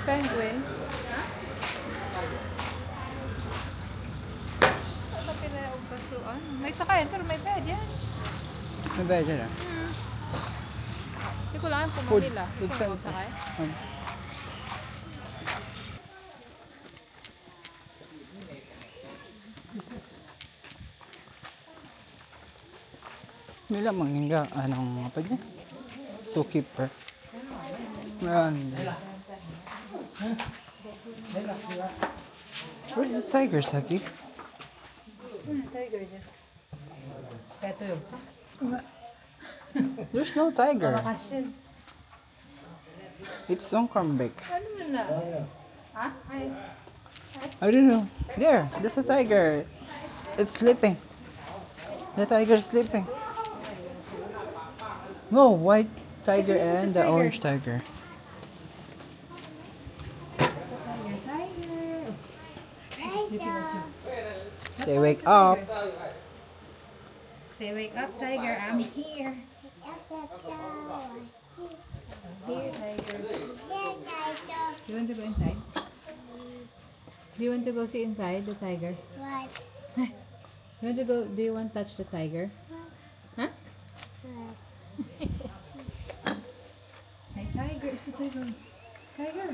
Penguin? Ano pinaumpasuan? May sakayan pero may bed yan. May bed yan ah? Hindi ko lang kung mamila. Gusto mo magsakay? Nila mangingga, anong apa niya? Zookeeper. Where's the tiger, Saki? Tiger dyan. Kaya tuyog pa. There's no tiger. Bakasyon. It's Songkambek. Ano mo na? Ha? Ay. I don't know. There's a tiger. It's sleeping. The tiger is sleeping. No, white tiger and the orange tiger. Say wake up. Say wake up, tiger. I'm here. Here, tiger. Do you want to go inside? Do you want to go see inside the tiger? What? You want to go? Do you want to touch the tiger? Huh? Hey, tiger! It's a tiger. Tiger.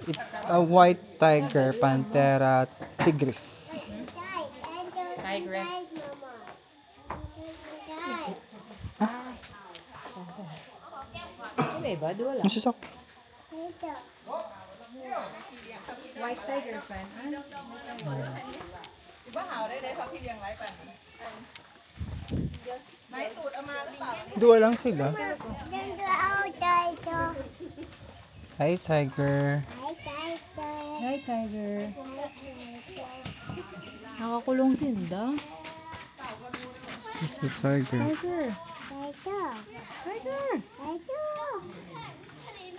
It's a white tiger, Panthera tigris. Tigress. Ano ba? Dua lang. Masusok. White tiger fan. Dua lang sila. Hi, tiger. Hi, tiger. Nakakulong sinda. This is tiger. Tiger. Tiger.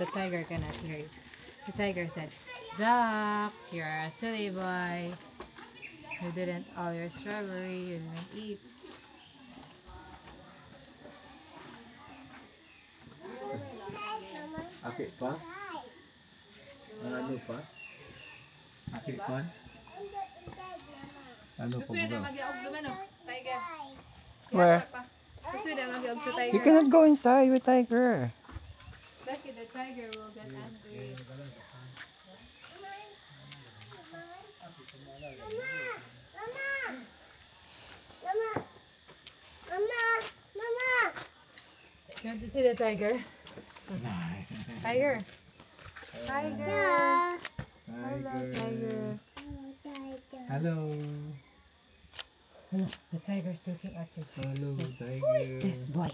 The tiger cannot hear you. The tiger said, Zach, you're a silly boy. You didn't all your strawberry. You didn't eat. Okay, pa? Ano pa? Akil pa? Ano pa Gusto yun na ba? mag-iog naman o. Tiger. Where? Gusto yun na mag-iog sa You tiger. cannot go inside with tiger. Lucky the tiger will get angry. You want to see the tiger? Tiger. Tiger. Hello, tiger. Hello. The tiger's looking at you. Hello, tiger. Who is this boy?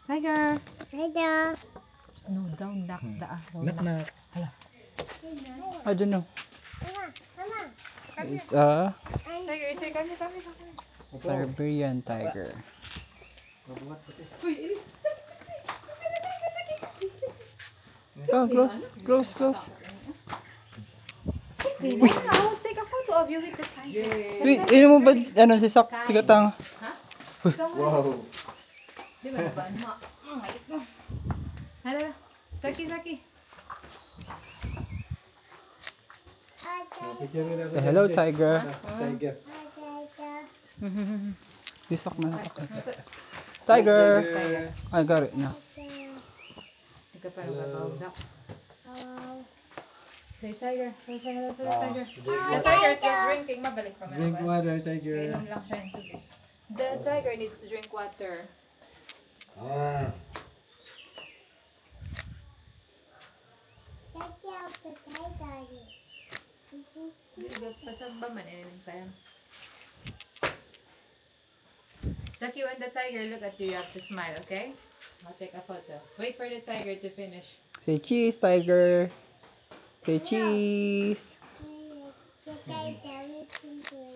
Tiger. No, don't knock the Knock knock. I don't know. It's a Tiger, say come. Siberian tiger. Go, close. I will take a photo of you with the tiger. Wait, yun mo ba, ano, si Sak, tigatang? Wow. Di ba ba? Hala, Saki. Picture mo na Say hello, tiger. Tiger. Isak na. Tiger! Tiger. I got it now. Ikaw pa rin kakausap. Say tiger. Say hello to the tiger. The tiger is just drinking. Mabalik pa man. Drink water, tiger. Inom lang siya ng tubig. The tiger needs to drink water. Ah. Pasag ba man? Tayo. Saki, when the tiger look at you, you have to smile, okay? I'll take a photo. Wait for the tiger to finish. Say cheese, tiger. Say cheese.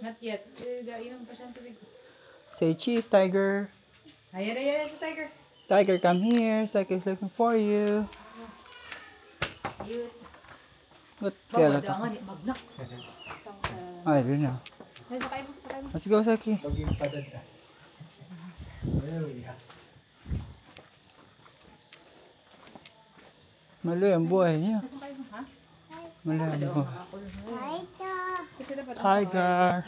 Not yet. Inom pa siya ng tubig. Say cheese, tiger. Ayan sa tiger. Tiger, come here. Saki is looking for you. Cute. What? Bawa Kaya daw nga ni magnak. I don't know. Sakay mo. Let's go, Saki. Paging padad ka. There we go. Mali ang buhay niya. Sakay mo, ha? Mali ang buhay. Kasi dapat ang Tiger.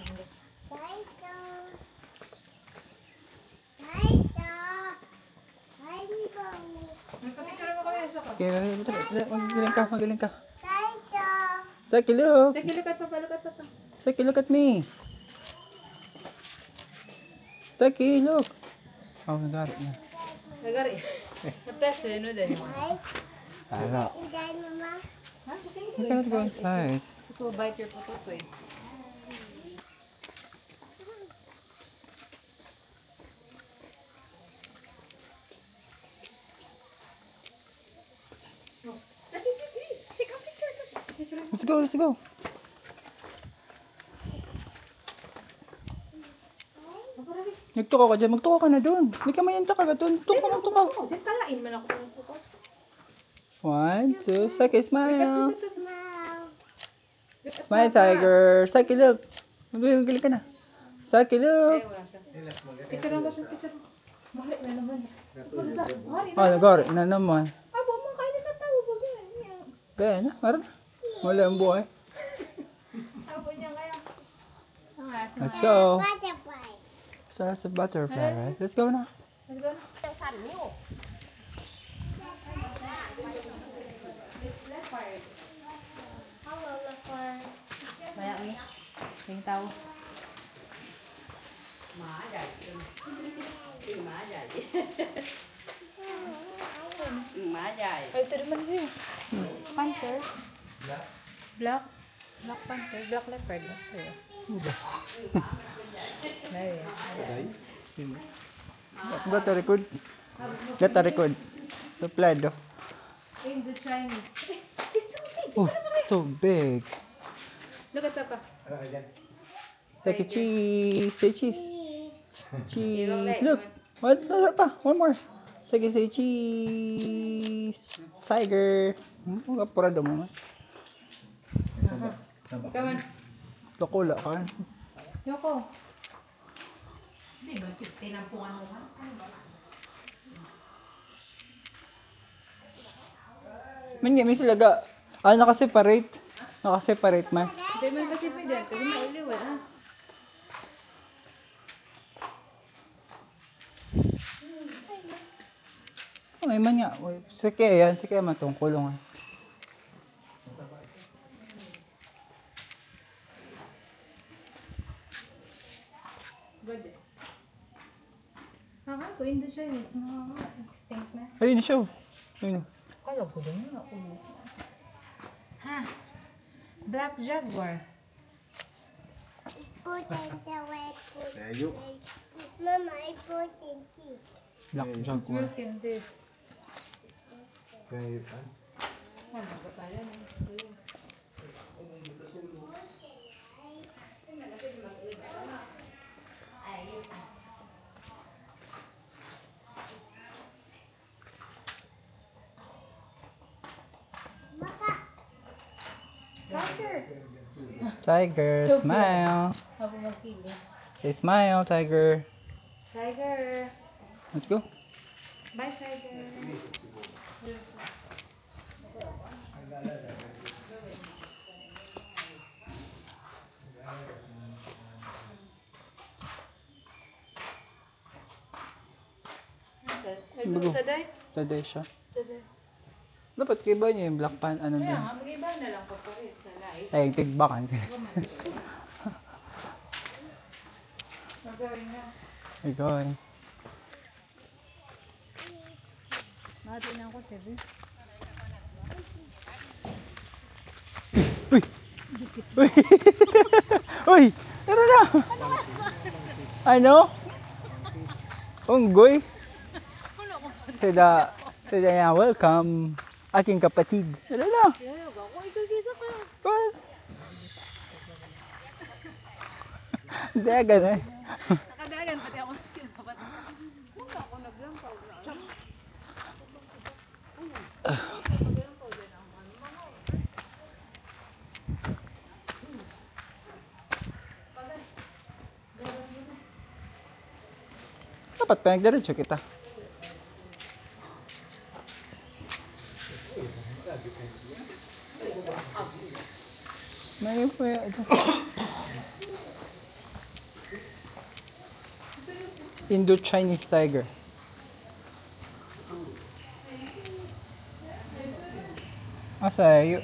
Nagpapicture mo kami. Saka. Okay, magaling ka. Saki, look. Sige, lukat pa. Saki, look at me. Saki, look. Oh, I got it now. Nagari. Napeso, yun din. Hello. Ha? You cannot go inside. Ito, bite your potato eh. Take a picture. Let's go. Nagtuko ka dyan. Magtuko ka na dun. Hindi ka mayanta ka doon. Tuko. Diyan talain man ako ng puto. 1, 2, Saki, smile. Smile, tiger. Saki, look. Magaling ka na. Saki, look. Wala siya. Picture na ba siya? Picture. Mahal na naman. Oh, nagor. Na naman. Abo mo kayo sa tao. Bagay. Kaya na. Maran. Wala ang buhay. Abo niya kaya. Ang aso. Let's go. So that's a butterfly, right? Let's go now. Let's go na. Hello, leopard. Kaya ni. Ting tao. Ay, ito naman yun. Panther. Black panther. Black leopard. Got the record. Reply do. In the Chinese. It's so big. Oh, so big. Look at Papa. Saki, cheese. Say cheese. Cheese. Okay. Look. What? One more. Saki, say cheese. Tiger. Kapurado mo. Come on. Tukula ka. Yoko. Di ba? Tinampuan mo ha? May silaga. Ah, nakaseparate. Nakaseparate man. Hindi man kasi pwede. Kasi mailiwan ah. Ay man nga. Sige yan. Sige man itong kulungan. Good. Ko in the Chinese. Extinct na. Ayun na siya. Ayun. Kala ko din yun ako. Ha? Black Jaguar. Put it away. There you. Mama, I put it here. Black It's Jaguar. broken this. Okay. Oh, magkapala na. Tiger! Tiger, Stupid. smile. Ako magpili. Say smile, Tiger. Tiger! Let's go. Bye, Tiger! Ay, Bago. saday? Taday siya. Saday. Dapat kay ba niya yung black pan, ano Kaya din? nga, mag-iba na lang po pares sa light. Ay, yung tigbakan sila. Magawin na. Ikaw eh. Mati na ako, Tevi. Uy! Ano na? Ano? Unggoy? Sada niya, welcome. Aking kapatid. Ano na? Yayag ako, ikagisa ka. What? Hindi, ganun. Nakadagan, pati ako skill kapatid. Kung ako naglampaw na. Dapat pinagdiretso kita. May po yan. Indo-Chinese tiger. Asa yun?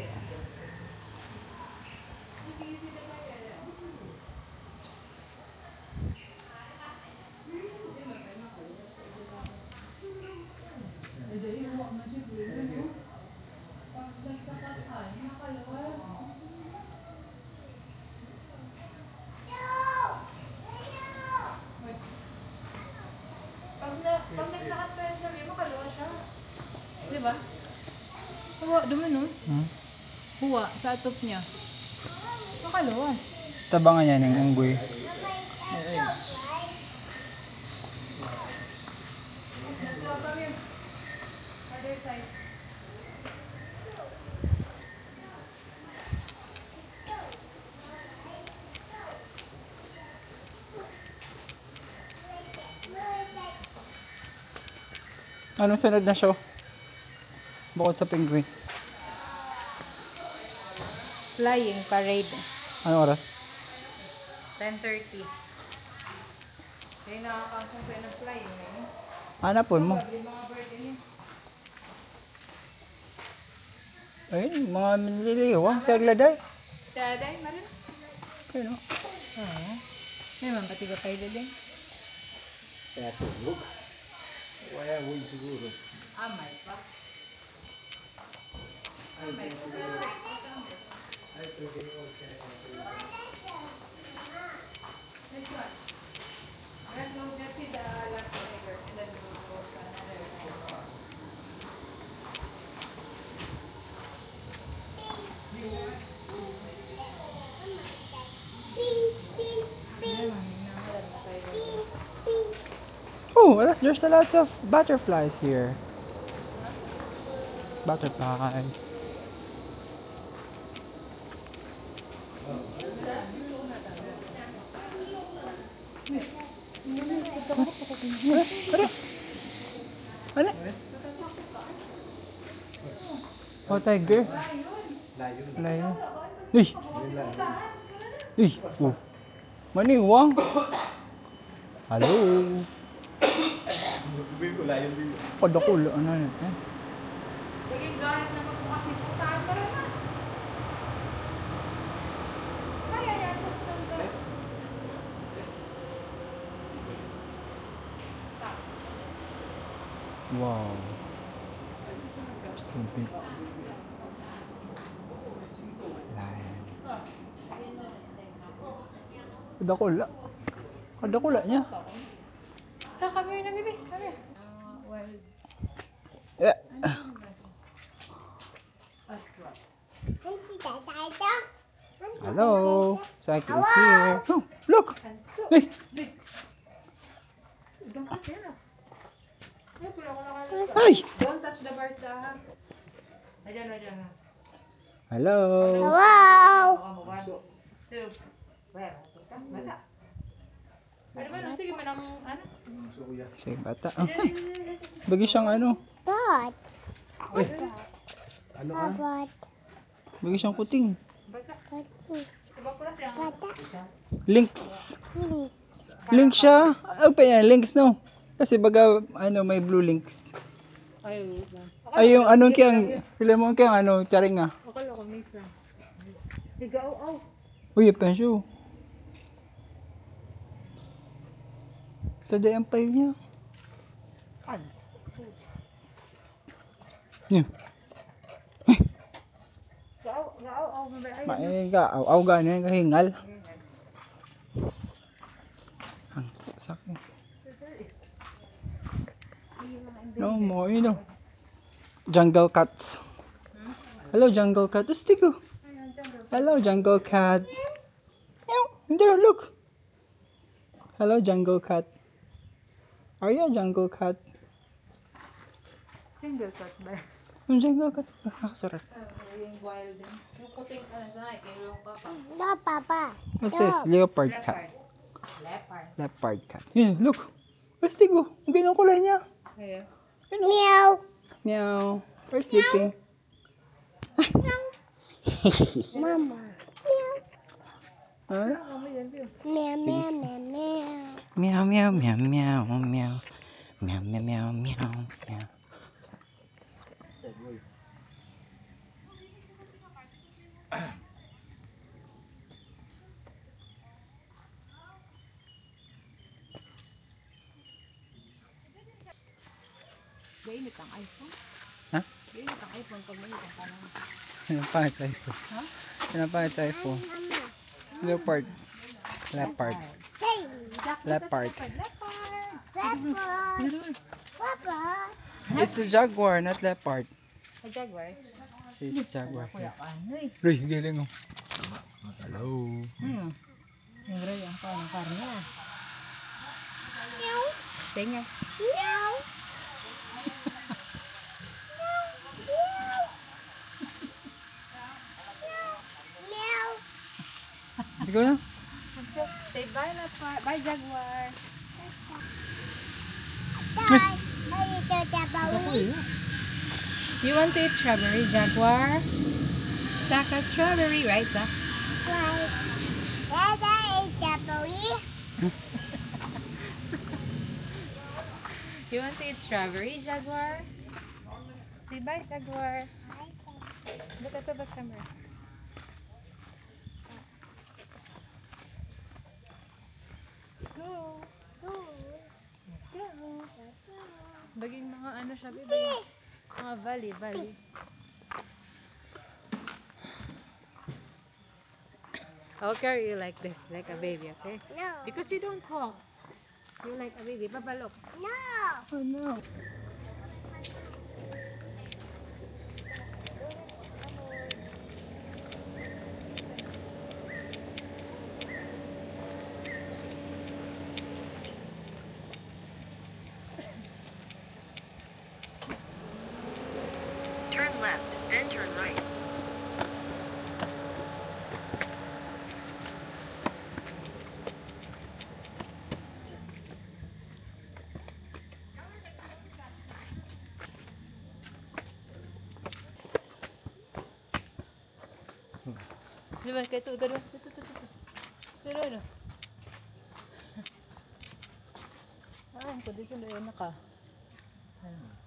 Pag nagsakat pa yan siya, may makalawa siya. Di ba? Huwa, duman nun. Huwa, sa atop niya. Makalawa. Tabangan niya ng unggoy. Other side. Anong sunod na show? Bukod sa penguin. Flying parade. Anong oras? 10:30. Kaya nakakangkong sa ng flying na yun. Hanapon mo. Probably mga birthday niya. Ayun, mga nililiwang sa agladay. Daday, marin. Ayun o. Oo. May man pati ka kayo din. Kaya tulog. Kaya huwag siguro. Amay pa. Amay pa. Next one. Let's go just see the last tiger and then we'll go to another tiger. Pink, pink, pink, Tiger. pink. Oh, there's a lot of butterflies here. Butterflies. Ano? Oh, tiger. Layon. Lion. Uy! Uy! Oh. Maniwang! Hello! Bibo, layon bibo. Padakula. Ano na ito? Sige, kahit naman po kasi puntahan ka rin na. Kaya yan, buksan ka. Wow. So big. Lion. Padakula. Padakula niya. So, come here na, baby. Come here. Wild Yeah. slots. Hello. Saki is here. Oh, look. And so, Hey. big. Ibang kasi yan ah. Ay, pula ko na kayo. Ay. Don't touch the bars da ha. Ayan ha. Hello. Wow! One, two. Where? Bata. Ano ba? Sige, manang ano? Sige, bata. Oh, ay. Bagi siyang ano. Bot. Ano Bot. Bagi siyang kuting. Bata. Kucing. Ibang pula siya. Bata. Links. Mini. Link siya. Ano pa yan? Links, no? Kasi baga, ano, may blue links. Ay, wait lang. Ay, yung anong kiyang, pila mo kiyang, ano, charinga. Akala ko may friend. Higa, oh. Uy, pensyo. Sa day ang payo niya. Pants. Yeah. Gao, mabay. Maiga, aw gano'n yung kahingal. Ang sakit. No more, you know. Jungle cat. Hello, jungle cat. Let's take go. Hello, jungle cat. Meow. There, look. Hello, jungle cat. Are you a jungle cat? Jungle cat ba? Yung jungle cat. Nakasurat. Yung wild din. Yung puting ano sa yung kapa. No, Papa. What's this? Leopard cat. Leopard. Leopard cat. Yeah, look. Let's take go. Ang ganyan kulay niya. Kaya. Meow. Meow. We're sleeping. Mama. Meow. Huh? Ano yan, Pio? Meow, meow, meow, meow. Meow, meow, meow, meow, meow. Meow, meow, meow, meow, meow. Gainit ang iPhone. Ha? Gainit ang iPhone pag mainit ang panahon. Ano pa sa iPhone? Ha? Ano pa sa iPhone? Leopard. Leopard. Hey. Leopard. Papa. Papa. It's a jaguar, not leopard. Sa Jaguar. It's jaguar. Kuya ka, ano eh. Uy, galing oh. Hello. Yung gray ang karne. Tinga. Meow. Meow. Let's go na. Say bye, Leopard. Bye, Jaguar. Bye. Bye, little Jabawi. You want to eat strawberry, Jaguar? Saka strawberry, right, Zach? Bye. Dada is Jabawi. You want to eat strawberry, Jaguar? Say bye, Jaguar. Look at the bus camera. Let's go. Let's go. Baging mga ano siya, baby. Mga valley. I'll carry you like this, like a baby, okay? No. Because you don't walk. You're like a baby. Babalok. No. Oh no. Turn left, then turn right. Diba, kaya ito, gano'n. Ito. Pero ano? Ay, kondisyon na yun ka.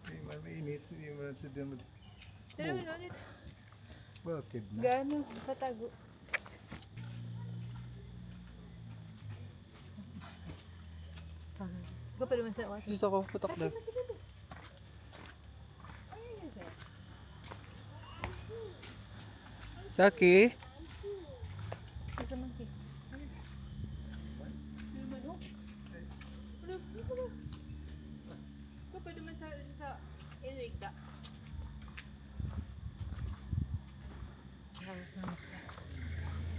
Hindi man mainit. Hindi man sa damot. Pero ano ulit? Bakit na? Gano, katago. Go pa naman sa water. Gusto ko, putok daw. Saki? Sa monkey. Go pa naman sa inuik ka.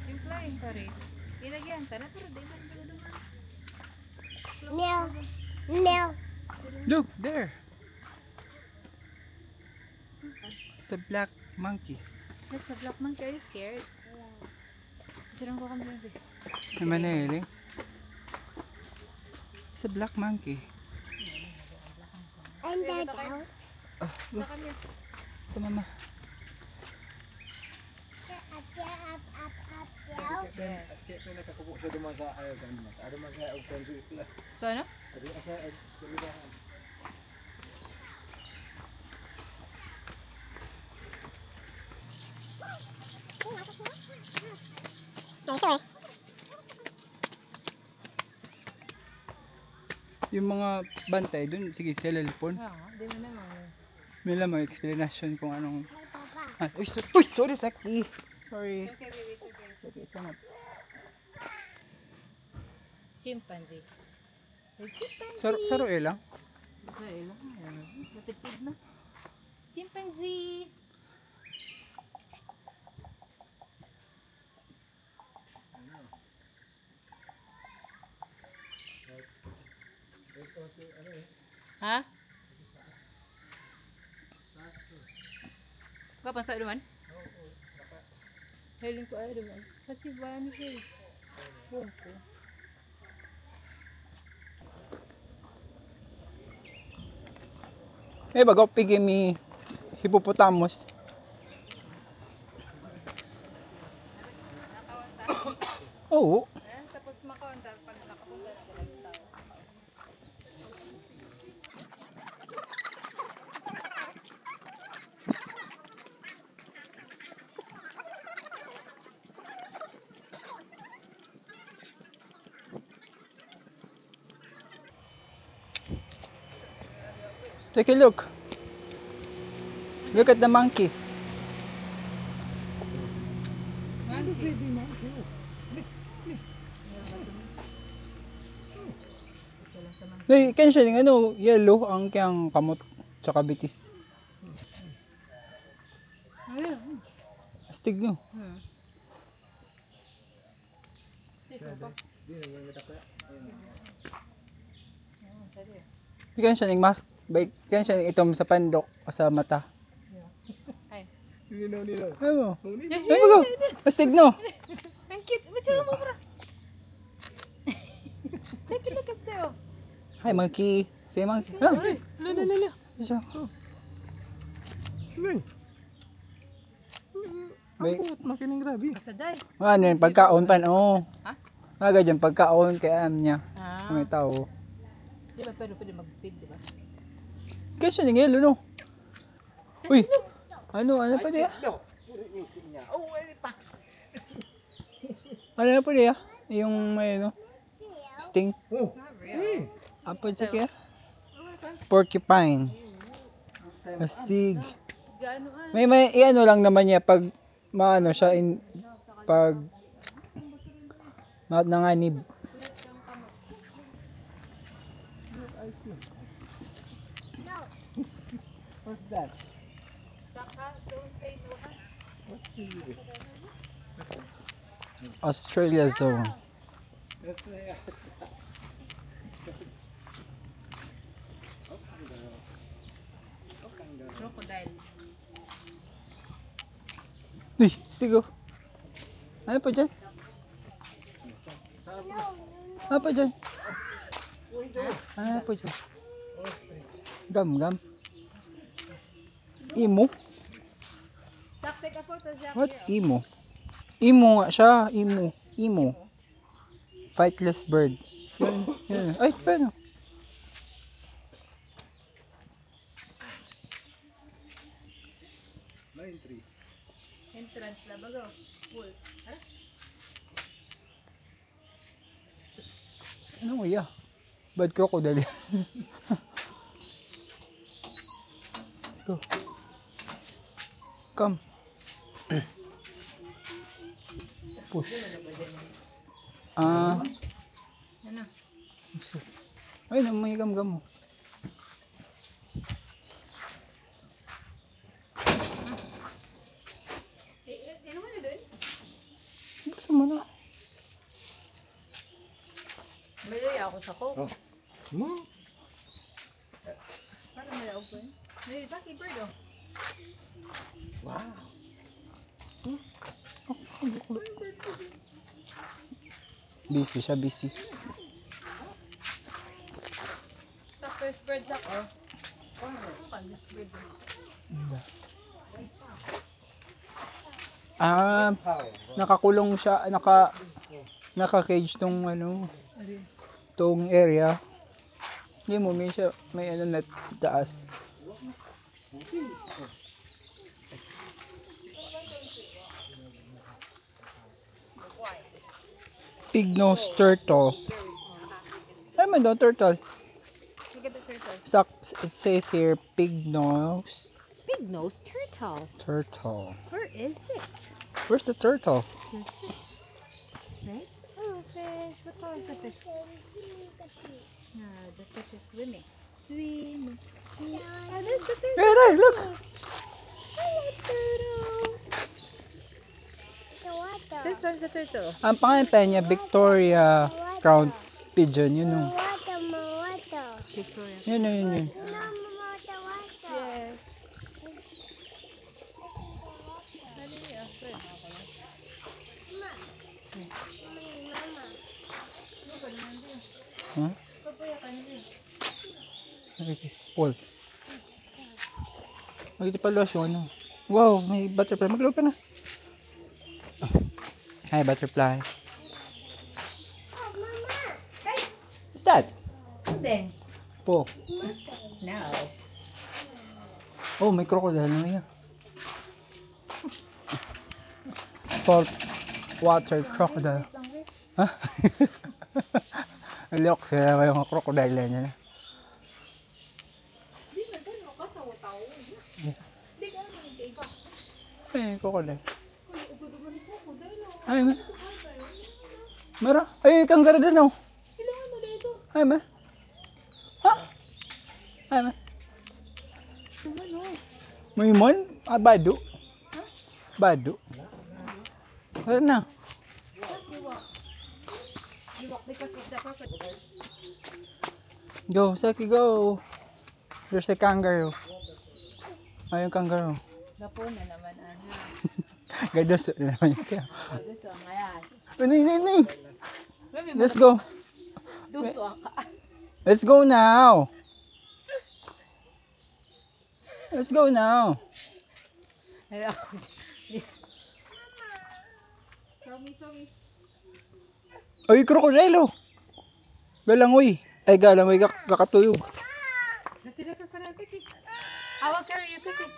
Yung flying parade. Ilagyan ka na pero di ba naman. Meow. Meow. Look, there. It's a black monkey. That's a black monkey. Are you scared? Diyan ko kami rin. May maniling. It's a black monkey. And that out. Sa kanya. Ito mama. Up, down. Yes. Kaya ito nakakupo siya duman sa ayaw kan. Ada man sa og penso ikla. So ano? Ada sa og sulidahan. Yung mga bantay dun, sige sila lipon. Oo, di mo naman. May lang mga explanation kung anong... Papa. Uy, sorry Saki. Sorry. Okay, wait. Sorry, sangat. Chimpanzee. Saro lang. Sa ilo. Matipid na. Chimpanzee. Ha? Kapan sa duman? Hiling ko ay duman. Kasi ba ano siya? Buong ko. May bagaw pigi mi hippopotamus. Oo. Tapos makaunta pag nakapunta na sila sa tao. Take a look. Look at the monkeys. Hey, kan siya ng ano, yellow ang kiyang kamot tsaka bitis. Ayun. Astig no. Kan siya ng mask, kan siya ng itom sa pandok o sa mata. Ay. Nino. Ay mo. Ay mo go. Astig no. Ang cute. Matsura mo bro. Take a look at Theo. Hi monkey. Say monkey. Ah. Lala. Siya. Ngay. May Makining grabe. Kasaday. ano yung pagkaon pan oh. Ha? Aga dyan pagkaon kaya niya. Ah. May tao. Di ba pero pwede mag-feed, di ba? Kaya siya ng yelo no. Uy. Ano pa diya? Oh, ay pa. Ano na pa diya? Yung may ano? Sting. Oh. Real. Apod sa kaya? Porcupine. Astig. Gaano May ano lang naman niya pag maano siya pag nanganib. What's that? Saka, don't say no ha. What's the Australia zone. That's the Crocodile. Uy, sigo. Ano pa dyan? Ano pa dyan? Ano pa dyan? Gam. Imo? Sak, take a photo, Jack. What's imo? Imo nga siya. Imo. Fightless bird. Yan. Ay, paano? Entrance na bago. Full. Ha? Ano mo ya? Bad crocodile. Let's go. Come. Push. Ano? Ay, may gam-gam mo. Ano mo na doon? Basta mo na. Malay ako sa coke. Oh. Hmm. Parang malaog ko yun. Malay sa keeper do. Wow. Busy siya, busy. Sa first bird ako. Nakakulong siya, naka-cage tong ano, tong area. Hindi mo, may ano net taas. Pig-nosed turtle. Ay, man daw, turtle. Look at the turtle. It says here, pig-nosed Pig-nosed turtle. turtle. Where is it? Where's the turtle? Right? Oh, fish. What color is the fish? The fish is swimming. Swimming. Ah, there's the turtle. Hey, there, look! Hello, turtle. The water. This one's the turtle. Ang pangalan niya, Victoria Crown Pigeon. Yun o. Water. Victoria. Yun. Water. Yes. Huh? Okay, Paul. Ito pala siya, ano. Wow, may butterfly. Maglaw ka na. Hi, butterfly. What's that? Then. Po. No. Oh, may crocodile na yan. Salt water crocodile. Ha? Look, sila yung crocodile na niya. Ay, crocodile. Ay, ma. Mara. Ay, kangaroo din oh. Ay, ma. Ha? Ay, ma. May mon? Ah, bado. Bado. Wala na. Go, Saki, go. There's a kangaroo. Ayun, kangaroo. Gapo na naman, ana. Gados na naman yun. Duso ang ayas. Nay. Let's go. Duso ang ka. Let's go now. Let's go now. Show me. Ay, crocodile oh. Galangoy. Ay, galangoy kakatuyog. Natira ka na cookie. I will carry you cookie.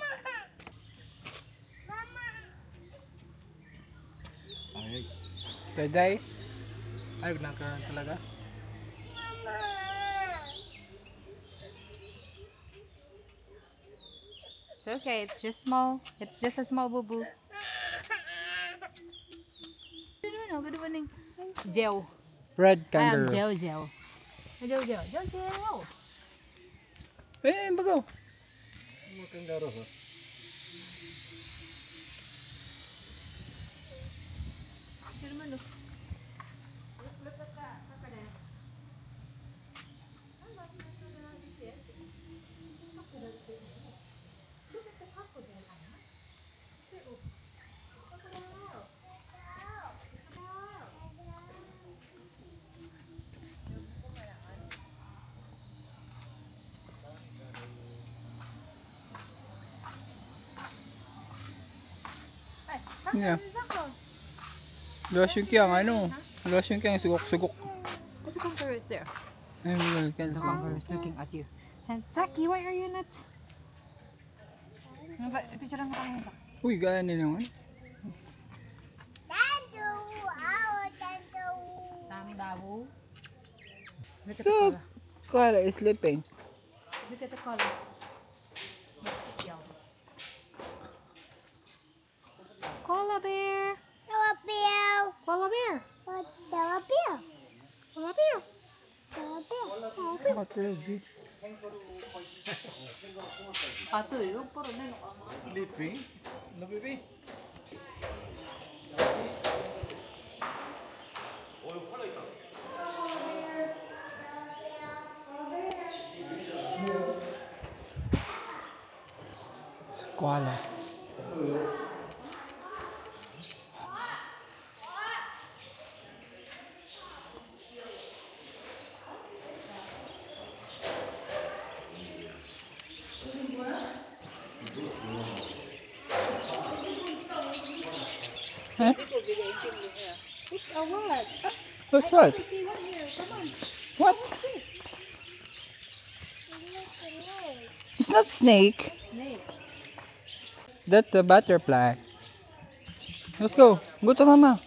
Ay. Today, Ay, nagkaroon talaga. It's okay. It's just small. It's just a small boo-boo. No, good morning. Joe. red I am kangaroo. Jojo. Jojo. Eh, bagaw. Mga kangaroo, ha? Yeah. Luwas yung kiyang ano. Luwas yung kiyang sugok-sugok. There's a kangaroo there. Ay, well, The kangaroo is looking at you. And Saki, why are you not? Picture lang kami sa. Uy, gaya nila naman. Tandu, oh, tandu. Tangdawo. Look at the Look! color. Koala is sleeping. Look at the color. It's yellow. Koala bear. Tawapil. Koala bear. Tawapil. Koala bear. Tawapil. Ato eh, huwag puro na. Sleeping? No, baby? It's a koala. Huh? It's a what? What's what? See one here, come on. What? It's not snake. Snake. That's a butterfly. Let's go. Go to mama.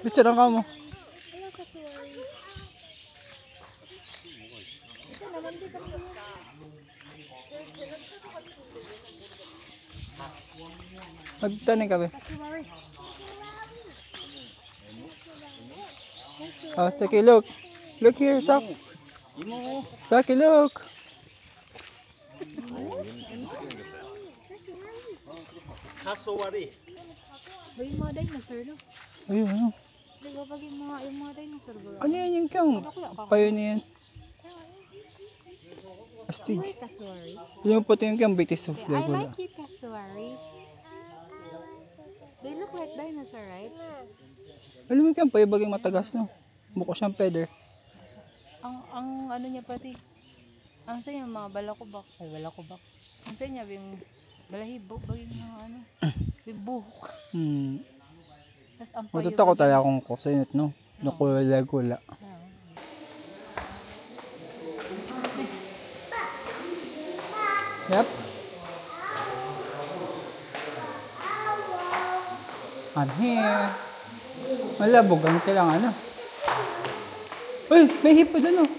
Bisa dong kamu. Magtanim ka ba? Oh, Saki, look. Look here, Sak. Saki, look. Ba yung mga dinosaur, no? Ayun, ano? Di ba pag yung mga dinosaur ba? Ano yan yung kang payo niyan? Astig. Hi, Kasuari. Yung puti yung kang bitis. Oh, I like you, Kasuari. They look like dinosaur, right? Alam mo yung kang payo bagay matagas, no? Mukha siyang feather. Ang ano niya pati, ang sa niya mga balakubak. Ay, balakubak. Ang sa niya yung balahibo, bagay mga ano, yung buhok. Tapos ang payo. Matutakot tayo akong kusinit, no? Nakula-gula. Yep. I'm here. Malabog ang kailangan, ano? Uy, may hippo doon, oh.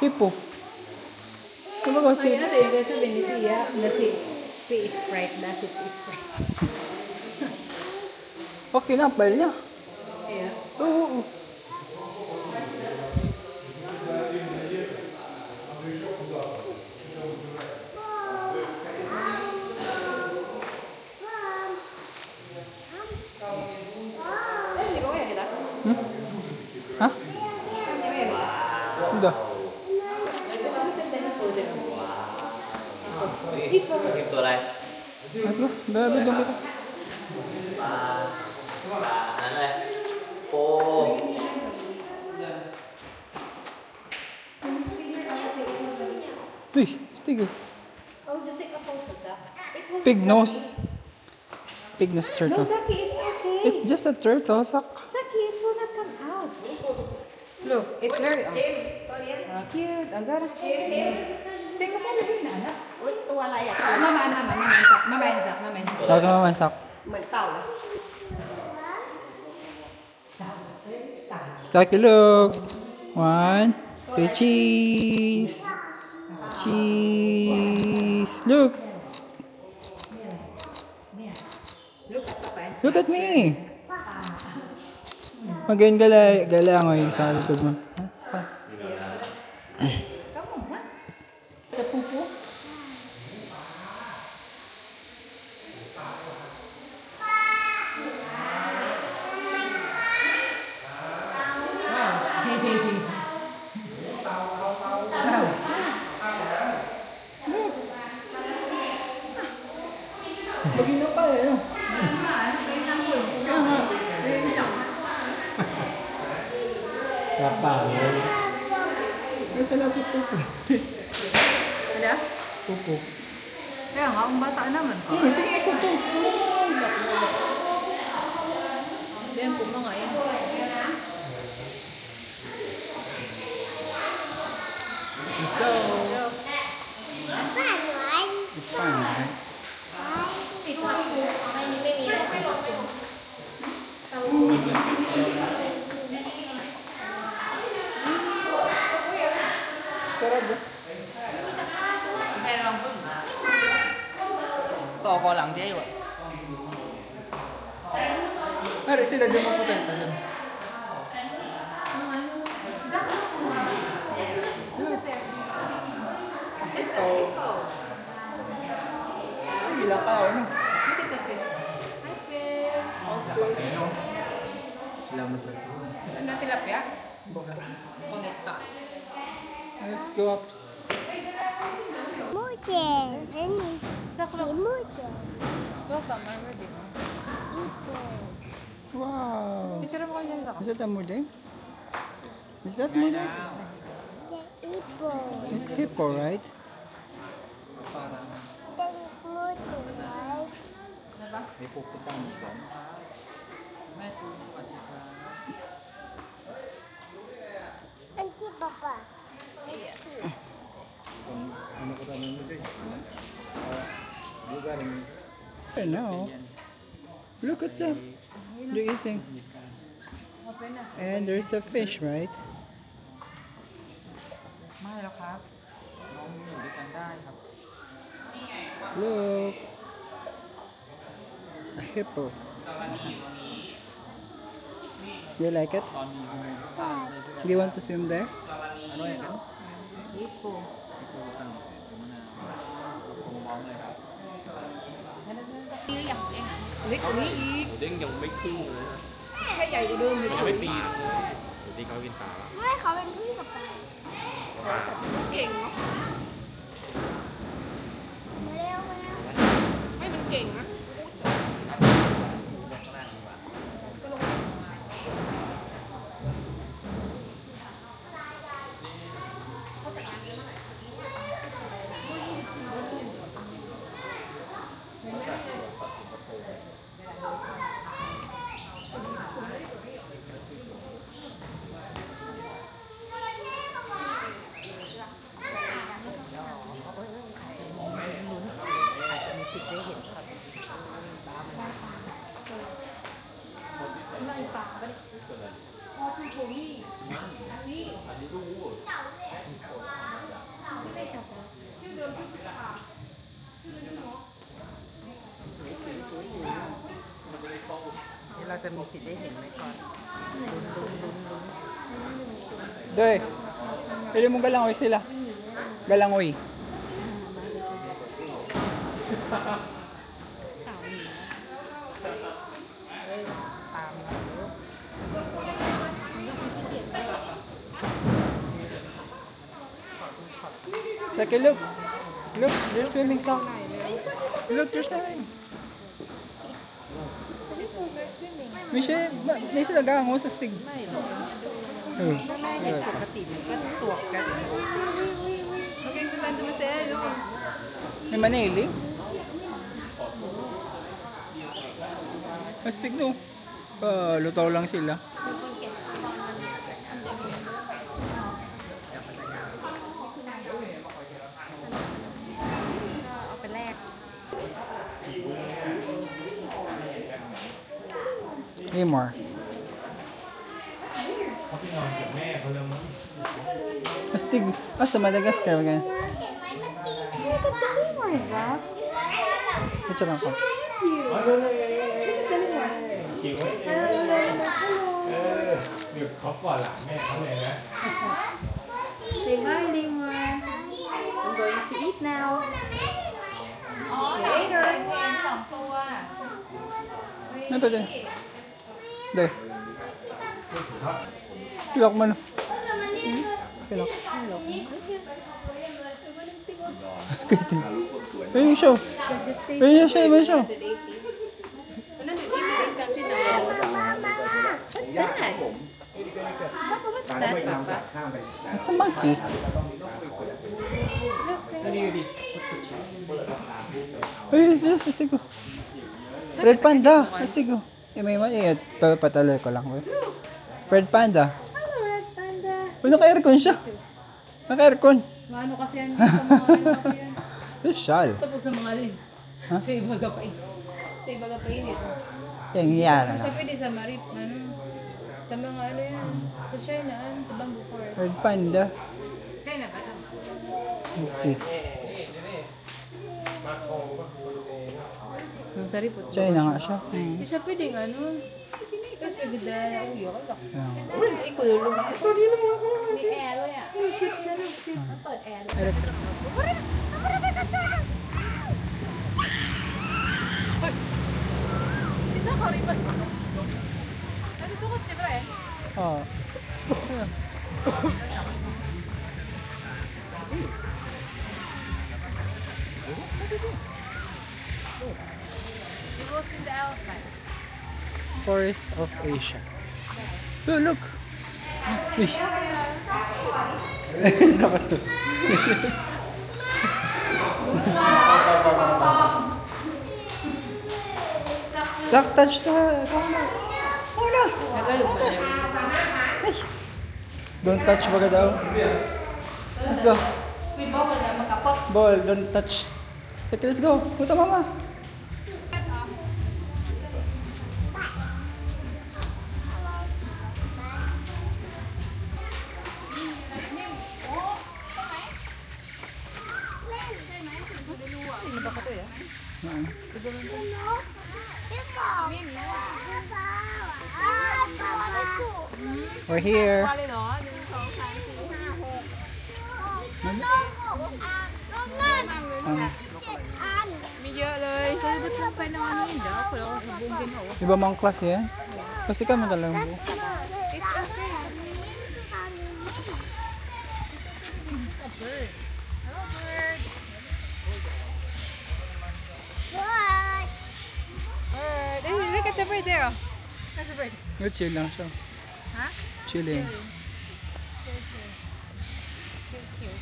Hippo. Ano ba kasi? Ay, ano yung sabi ni Pia? Nasi, fish sprite, nasi fish sprite. Okay na, pal niya. Yeah. Oo. Ha? Udah. Let's go. Baby, dong kita. Uy, stigo. Oh, just take a photo, Zach. Pig nose. Pig nose turtle. Saki, it's okay. It's just a turtle, Sak. Saki, it will not come out. Look, it's very cute. Agar. Sige pa rin na, anak. Mama, Zach. Tawag ka naman, Sak. Saki, look. One. Say cheese. Cheese. Look. Look at me. Magayon gala ako yung sa likod mo. Come on, ha? The pupu. Pagino pa eh, no? Kapal. Nasa lapit ko. Wala? Kuko. Kaya nga, ang bata naman. Sige, kuko. Diyan po mga yun. Let's go. Fun one. It's fun, right? Sarap ba? To ko lang dia yun. Pero sila dyan mapunta ito. It's a hippo. Ilang ka, ano? Look at the fish. Hi, fish. Salamat lang. Ano, tilapia? Konekta. Let's go up. Muten. Ini. Saklo. Muten. Welcome, I'm ready. Ipo. Wow. Picture mo kami dyan. Is that a modem? Is that modem? Ipo. It's hippo, right? Dan muten, right? Diba? May pupunta mo sa. Anti papa. Ano ko tanong mo din? Lugar mo. I don't know. Look at them. They're eating. Open na. And there's a fish, right? ไม่แล้วครับ น้องอยู่ด้วยกันได้ครับ Look. A hippo. You like it? ตอนมีคนบ้านเลยด้วย Do you want to swim there? ano yanครับ Hippo. ไม่เคยตั้งเสียงมะนาวผมมองเลยครับ Uliอีก หมูเด้งยังไม่ขึ้นเลยนะ แค่ใหญ่กว่าเดิมเลย มันยังไม่ปีนเลยเดี๋ยวนี้เขากินปลาแล้ว ไม่เขาเป็นพี่กับปา เก่งเนาะ มาเร็วมาเร็ว ให้มันเก่งนะ เราจะมีสิทธิ์ได้เห็นไหมก่อน Doy. Pwede mong galangoy sila. Galangoy. ตามเราลูก Saki, look. Look, they're swimming some. Look, they're swimming. Michelle, may sila gango sa stig. ไม่หรอก Oh. ก็แม่เห็นปกติมันก็สวบกัน Maganda tayo naman sa Elo. May maniling? Astig no. Lutaw lang sila. เอาไปแลก Hey, more. Astig. Sa Madagascar. Ganyan. Look at the lemurs, ah. Picture lang ko. Say hi, lemur. I'm going to eat now. Later. Ano ba din? Doy. Pilak mo no. Pilak. Ayun yung show. Ayun yung show. Ayun yung show. 180 days lang sila. What's that? Papa, what's that, Papa? It's a monkey. Look, say Astig ko. Red Panda. Astig ko. May papatuloy ko lang. Red Panda. Hello, Red Panda. Naka-aircon siya. Naka-aircon. Ano kasi yan? Sa mga ano kasi yan? Social. Tapos sa mga alin. Sa ibaga pa init. Sa ibaga pa init. Yan, ngiyara Siya na. pwede sa Marip, ano? Sa mga ano yan. Sa China, ano? Sa Bamboo Forest. Red Panda. China ba ito? Let's see. Ang saripot. China nga siya. Hindi siya pwedeng ano. Tapos pwede dala uyo ka lang. Ayan. Ay, kululong. Electric. Isa ka rin ba? Ano sukot siya, Brian? Oh. You will see the elephant. Forest of Asia. Oh, look. Uy. Takas ko. Sak, touch na. Wala. Nagalog ba niya? Ay. Don't touch baga daw. Let's go. Uy, bawal na makapot. Ball, don't touch. Okay, let's go. Punta mama. Hindi na ba ka to ya? We're here. May iyokเลย. Sabi ba't lang pa ng ano yun daw? Kala ko sa buong ginawa. Iba mang klase yan? Kasi kami talagang buo. It's a bird. Hello, bird. Bird. Hey, look at the bird there. Oh. That's a bird. Chill lang siya. Ha? Chilling. Chill, chill.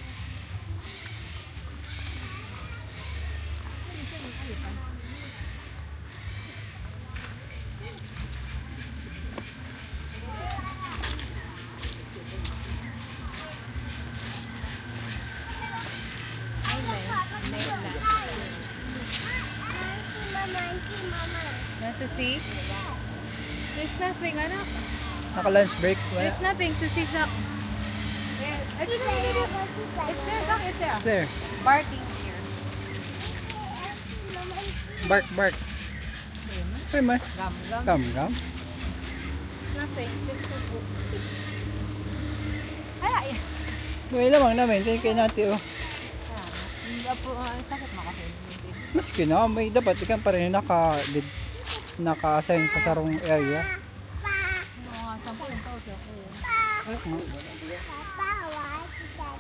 Not to see? There's nothing, anak. Naka-lunch break. Wala. There's nothing to see, Zach. I don't know. It's there, Zach. It's there. There. Barking here. Bark, bark. Hey man. Gum, gum. Come, come. Nothing. Just a book. Ay, ay. Buhay lamang namin. Tingin kayo natin oh. Sakit mo kasi. Maski na, may dapat ikan pa rin naka-assign sa sarong area. Mga 10 yung tao siya. Ay, nga.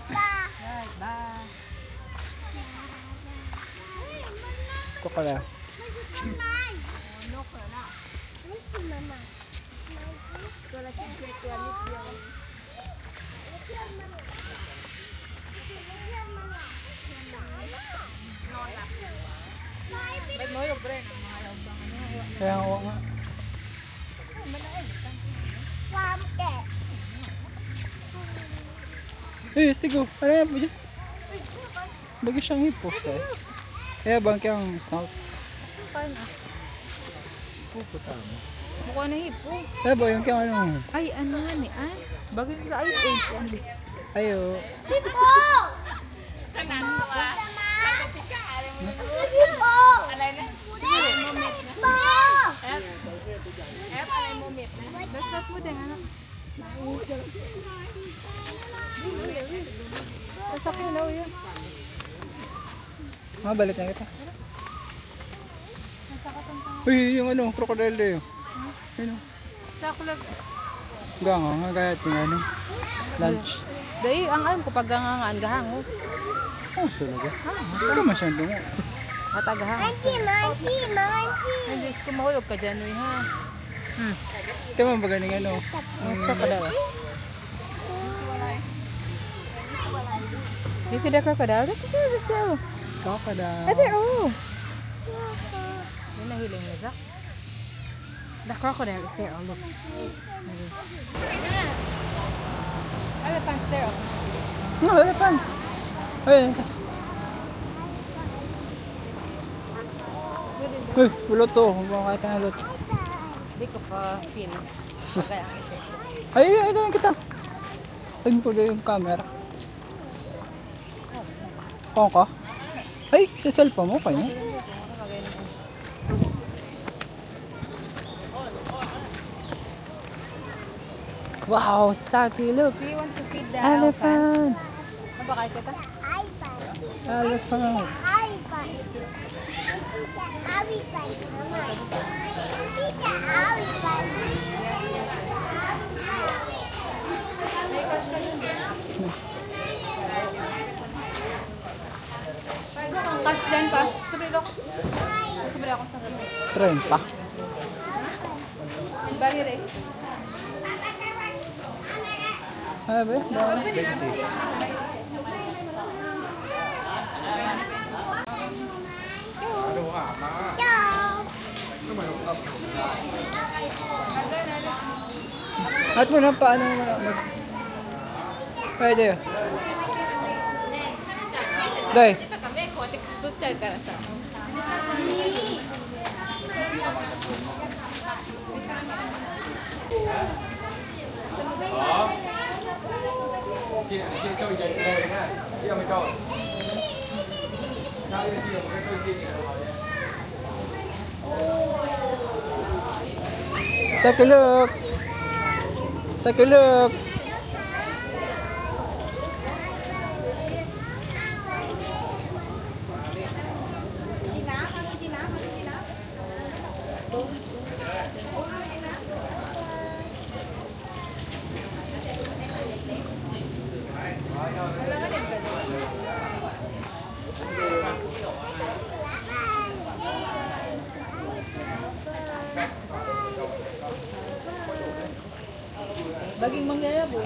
Right, bye. Ito pala. Ano ka na? May mayroon rin ang mga lawbang ano. Kaya nga. Eh, stigo. Ano yan po dyan? Bagay siyang hipos eh. Kaya bang kaya ang snout? Paano? Puputama. Mukha na hipo. Kaya ba yung kaya ano? Ay, ano nga ni An? Bagay sa ice age. Ayo. Basta po din, anak. Basta ko na yun. Balik na kita. Uy, yung ano, crocodile dayo. Ano? Sa ako lang. Ganga, nga gaya yung ano. Lunch. Dahil ang alam ko pag gangangaan gahangos. Oh, talaga. Hindi ka masyadong mo. Matagahangos. Ay, Diyos ko mahulog ka dyan, uy, ha? Ito mo ba ganing ano? Gusto ka daw. You see the crocodile? Look at this though. Kakada. Right there, oh. Yun ang hiling ni Zach. The crocodile is there. Oh, look. Elephant's there. Oh. No, elephant. Hey. Uy, ulot to. Huwag kahit ang ulot. Hindi ko pa feel. Kaya ang isa. Ay, ganyan kita. Ayun po yung camera. Kung ka? Ay, sa cellphone mo kanya. Wow, Saki, look. Do you want to feed the Elephant. Mabakay kita? iPad. Elephant. iPad. iPad. Mama. Tita, iPad. May cash ka dun. Pwede kang cash dyan pa. Sabi ako. Sabi ako sa gano'n. 30. Baril eh. Sabi, dami. At mo na paano mag... Pwede. Day. Kia cho dậy đây nha. Kia mày cho. Đây là kia một cái đôi kia. Take a look. Take a look. Baging mangyayabo.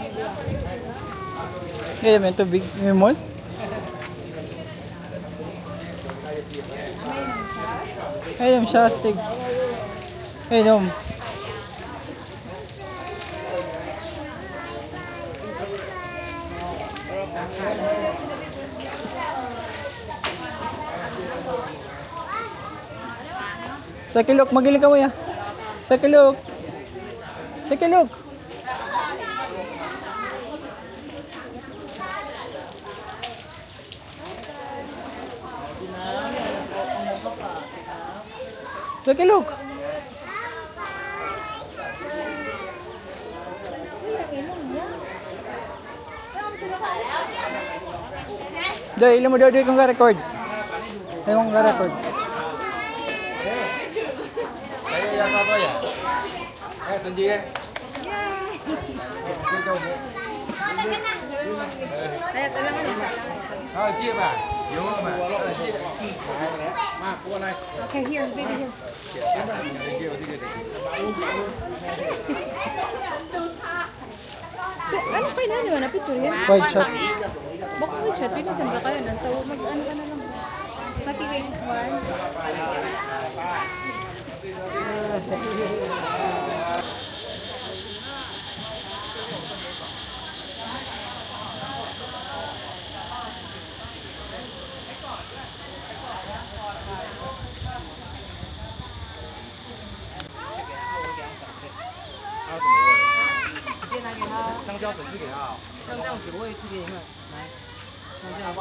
Kaya may tubig. May mall. Ayun, shastig. Ayun. Sakilok, magiling ka mo ya. Sakilok. Sakilok. Sakilok. Dahil ilan mo daw kung ka-record. Ayaw mong ka-record. Đây là bao nhiêu vậy? Cái tên gì ấy? Thôi chia mà. Đúng không mà? Chia. Mà cô này. Okay, here, baby, here. Ano kayo na nyo? Na-picture yan? Wide shot. Baka wide shot, pinasan ka kayo. Mag-ano ka na lang. Nakiwait one.香蕉整只给他啊。像这样子我也吃给你看，来，像这样。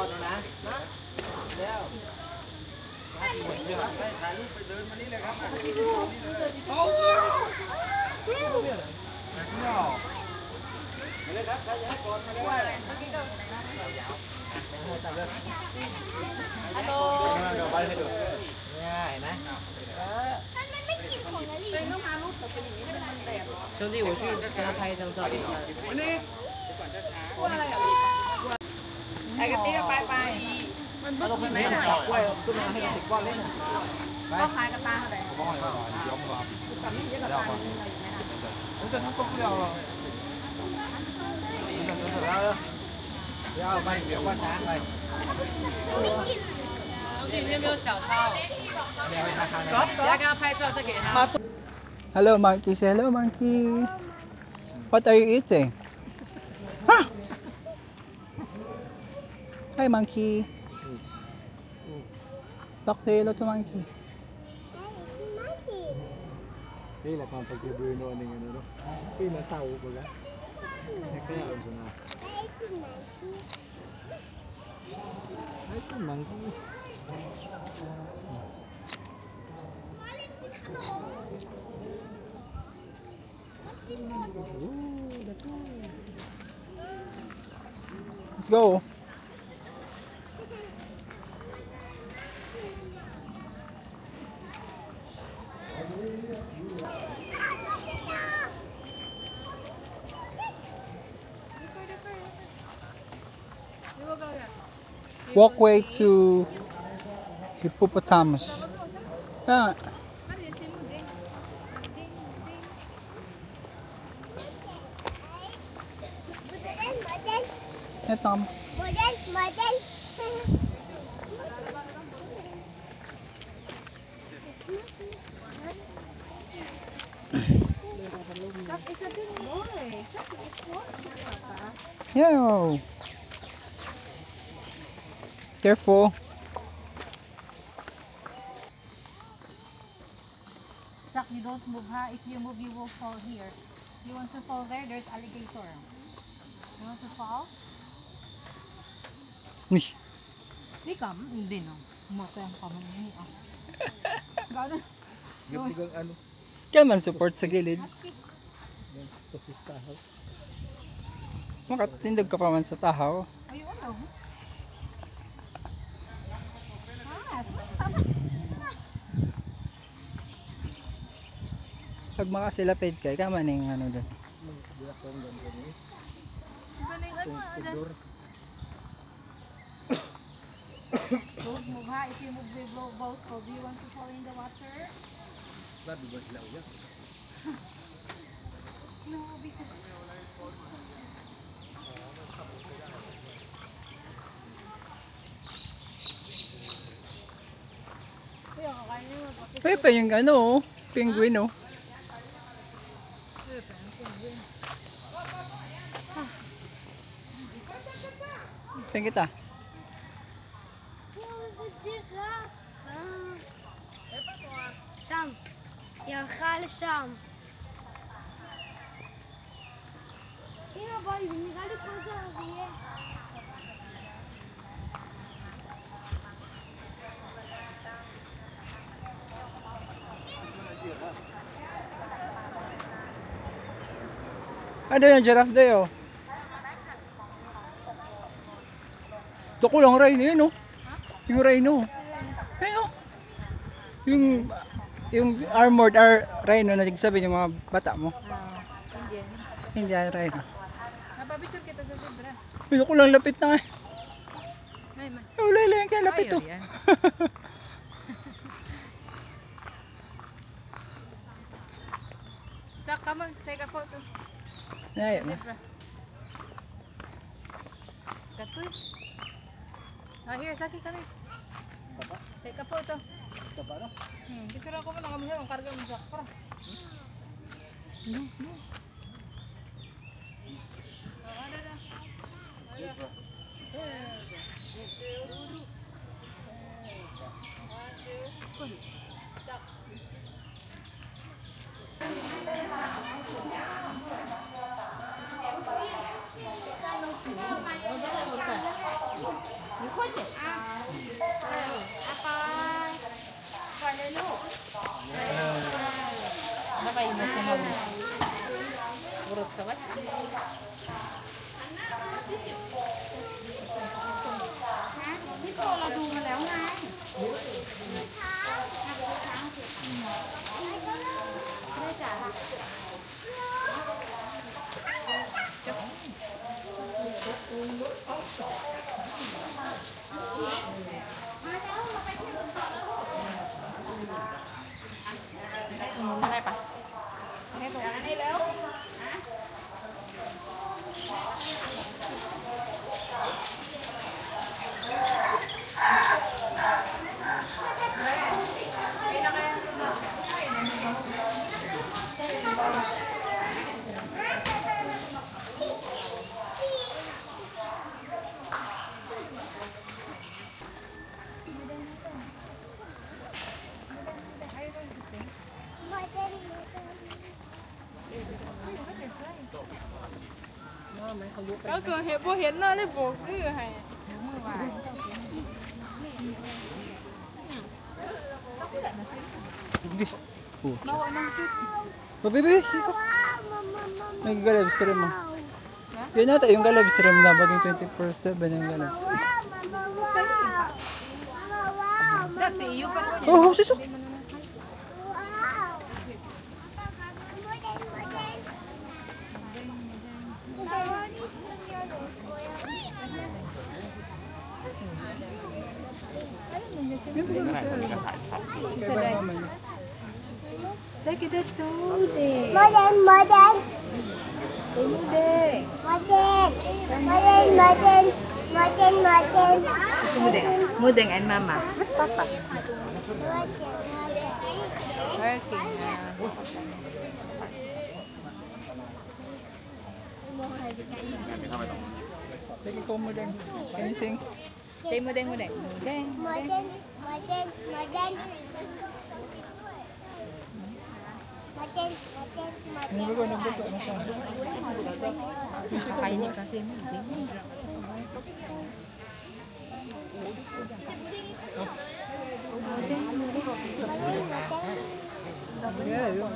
兄弟，我去跟他拍一张照片。Ay, katiga, bye-bye. 他都没买小怪，都没ให้เด็กว่าเล่น Có khai cái ta rồi. 这他受不了了。不要卖别换单来。兄弟，你有没有小抄？等下跟他拍照再给他。 Hello, monkey. Say hello, monkey. What are you eating? Huh? Hi, monkey. Talk, say hello to monkey. Đây là còn phải kêu bươi nồi này nữa đâu. Khi mà tàu của nó. Cái nào rồi nào? Đấy cái măng. Let's go. Walkway to hippopotamus. Ah. Hey, Tom. Model. Yeah. Careful. Zach, you don't move, ha? If you move, you will fall here. You want to fall there? There's alligator. You want to fall? Uy. Di ka? Hindi no. Matay ang kamay mo. Gano'n? Gabi kang ano? Kaya man support sa gilid. Tapos tahaw. Makatindog ka pa man sa tahaw. Ayun ano? Pag makasilapid ka, kaya man yung ano doon. Don't move, ha? If you move, we will both fall. Do you want to fall in the water? Babi ba sila uyak? No, because... Kuya, kakain niyo mag-bakit. Kaya pa yung ano, penguin oh. Saan kita? שם. היא הלכה לשם. אמא בואי, נראה לי כל זה אריה. Ano yung giraffe dayo? Ito ko lang rhino yun oh. Yung rhino. Ayun oh. Yung armored rhino na nagsabi yung mga bata mo. Indian. Indian rhino. Napapicture kita sa zebra. Ayun ko lang lapit na eh. Ay, man. Ulay lang kaya lapit oh. Ayaw yan. Zach, come on, take a photo. Ayaw na. Zebra. Katoy. Oh, here, Zaki, come here. Take a photo. Picture ako mo lang kami ang karga mo, Zach. Para. No. Oh, ano na. Nakaiba sa mga burot sa wat. ก็เกิดเห็นบ่เห็นเนาะเลยโบกมือให้มือไหว bawa ng cute. Oh, baby, sisok. May galabs rin mo. Yun nata, yung galabs rin na baging 24/7 yung galabs. Dati iyo pa ko. Oh, sisok. Saki, that's so day. Modern. Day. Modern. Mudeng and mama. Where's papa? Working. Sige ko mo din. Can you sing? Say mudeng. Modern. Nagbugo na siya. Kakainin kasi mudeng. Yeah, yun.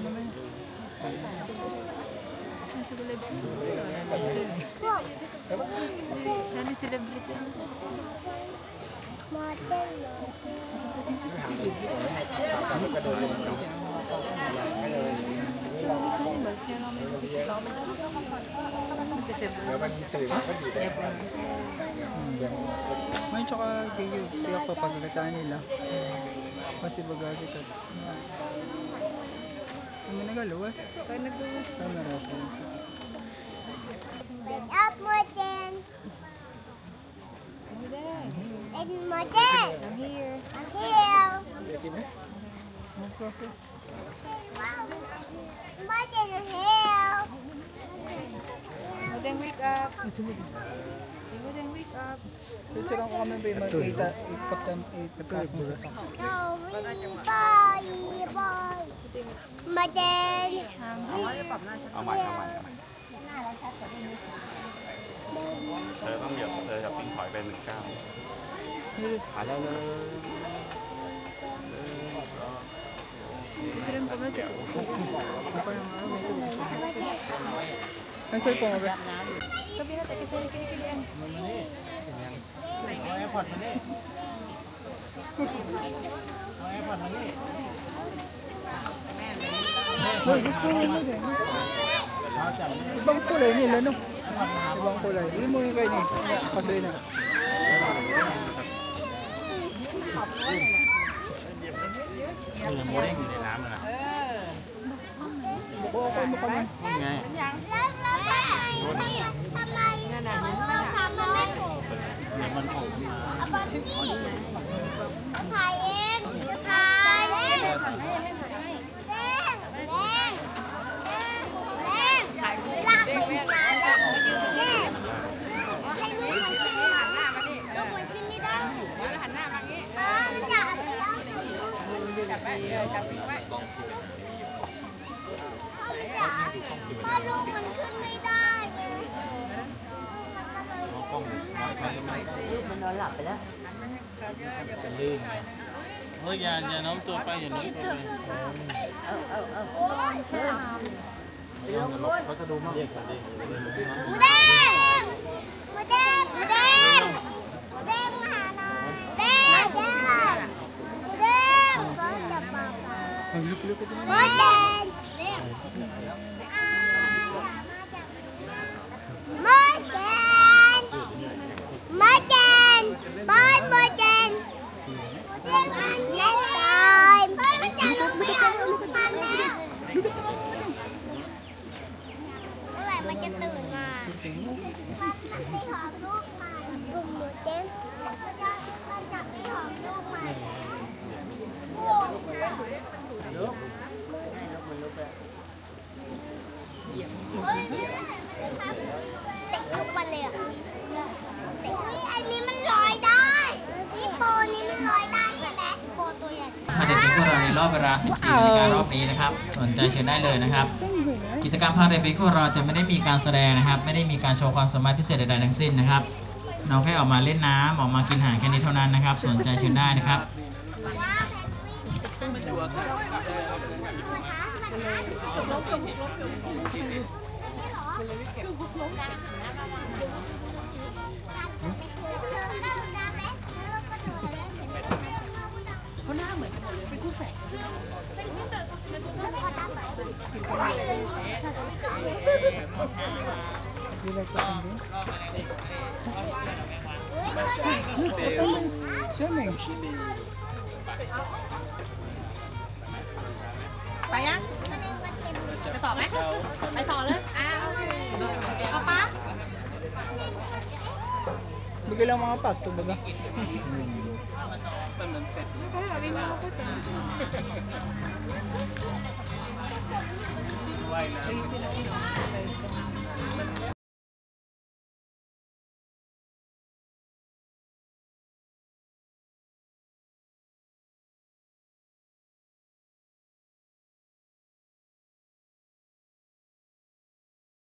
Nasa gulab siya. Nani celebrity. May tsaka kayo, kaya papagkataan nila. Kasi baga sikat. Ano nagaluwas? Pag nagluwas. Camera po. Up modern. Mudeng. And modern. I'm here. I'm here. Mag-process. Modern I'm here. Mudeng, wake up. Mudeng, wake up. Picture lang ko kami ba yung makita ikaptan ipatas mo sa sakit. Bye. Modern. เอาใหม่เธอต้องเหยียบปิ้งถอยไป19ถ่ายแล้วเลย Picture mo kami. Ang sa'yo po nga. Sabi natin kasi kinikilian. Ibang kulay nila, no? Ibang kulay. Hindi mo yung kayo niya. Pasuhin na.โมเด้งอยู่ในน้ำเลยนะ Buko ako mo kami. นี่ไง ทำไมเราทำมันไม่ถูก เดี๋ยวมันออกมา เอาบอลนี่ถ่ายเองถ่ายเองแดงลากขึ้นมาแล้วแดงให้ลูกมันขึ้นหันหน้ามาดิลูกมันขึ้นไม่ได้หันหน้ามางี้จับพอลูกมันขึ้นไม่ได้ไงมันก็เลย เฮ้ยอย่าโน้มตัวไปอย่าโน้มตัวไปเขาจะดูมากเรียกกันดิ หมูแดงหมูแดงหมูแดงหมูแดงมาหาหน่อยหมูแดงหมูแดงก็จะปากหมูแดงมันจะตื่นมามันไปหอมลูกมาบุ่มหนูเจ๊มันจะไปหอมลูกมาโอ้เตะลูกมันเลยอ่ะอันนี้มันลอยได้นี่โปนี้มันลอยได้ใช่ไหมโปตัวใหญ่ มาเด็กๆพวกเราในรอบเวลา 14 นาฬิการอบนี้นะครับ สนใจเชิญได้เลยนะครับ กิ กิจกรรมพาเรทเบเกิลเราจะไม่ได้มีการแสดงนะครับ ไม่ได้มีการโชว์ความสามารถพิเศษใดๆทั้งสิ้นนะครับเราแค่ออกมาเล่นน้ำออกมากินอาหารแค่นี้เท่านั้นนะครับสนใจเชิญได้นะครับ Swimming. ไปยังไปต่อไหมไปต่อเลยเอาปะ Bigyan lang mga pato, baga. Sige sila.